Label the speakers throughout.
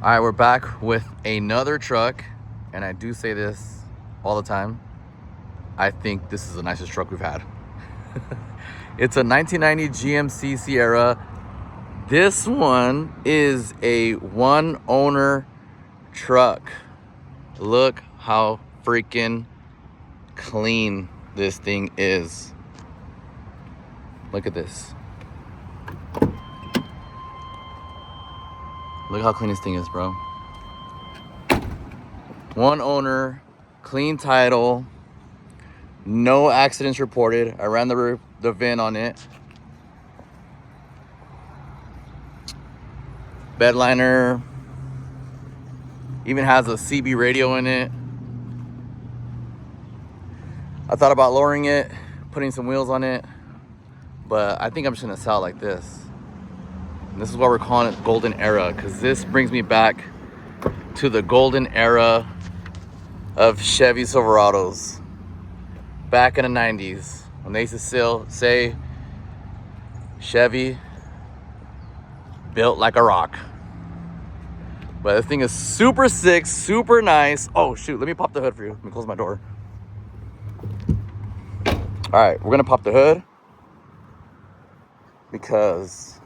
Speaker 1: All right, we're back with another truck, and I do say this all the time. I think this is the nicest truck we've had. It's a 1990 GMC Sierra. This one is a one-owner truck. Look how freaking clean this thing is. Look at this. Look how clean this thing is, bro. One owner, clean title, no accidents reported. I ran the VIN on it. Bed liner. Even has a CB radio in it. I thought about lowering it, putting some wheels on it, but I think I'm just gonna sell it like this. And this is why we're calling it Golden Era, because this brings me back to the golden era of Chevy Silverados. Back in the 90s, when they used to still say Chevy built like a rock. But this thing is super sick, super nice. Oh shoot, let me pop the hood for you. Let me close my door. All right, we're gonna pop the hood because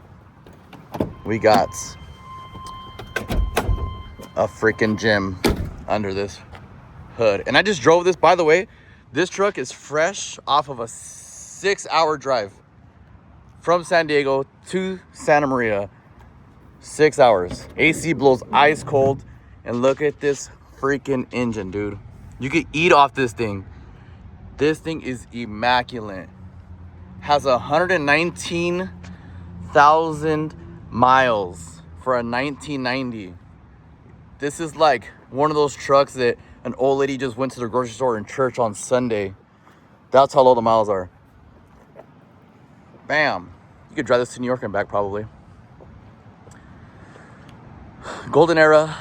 Speaker 1: we got a freaking gem under this hood. And I just drove this, by the way. This truck is fresh off of a 6-hour drive from San Diego to Santa Maria. 6 hours. AC blows ice cold. And look at this freaking engine, dude. You could eat off this thing. This thing is immaculate. Has 119,000 miles for a 1990. This is like one of those trucks that an old lady just went to the grocery store in church on Sunday. That's how low the miles are. Bam. You could drive this to New York and back probably. Golden Era.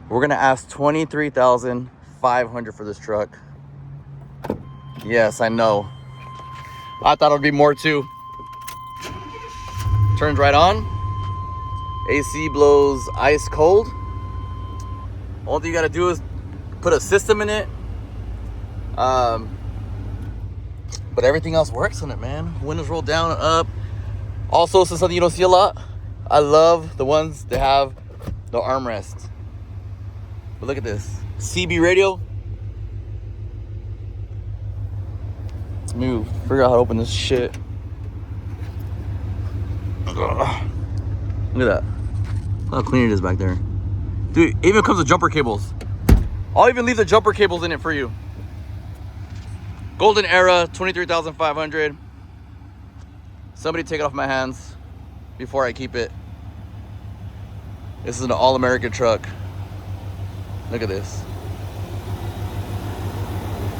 Speaker 1: We're gonna ask $23,500 for this truck. Yes, I know. I thought it would be more too. Turns right on. AC blows ice cold. All you gotta do is put a system in it. But everything else works on it, man. Windows roll down and up. Also, this is something you don't see a lot. I love the ones that have the armrest. But look at this. CB radio. Let's move. Figure out how to open this shit. Ugh. Look at that. Look how clean it is back there. Dude, it even comes with jumper cables. I'll even leave the jumper cables in it for you. Golden Era, $23,500. Somebody take it off my hands before I keep it. This is an all-American truck. Look at this.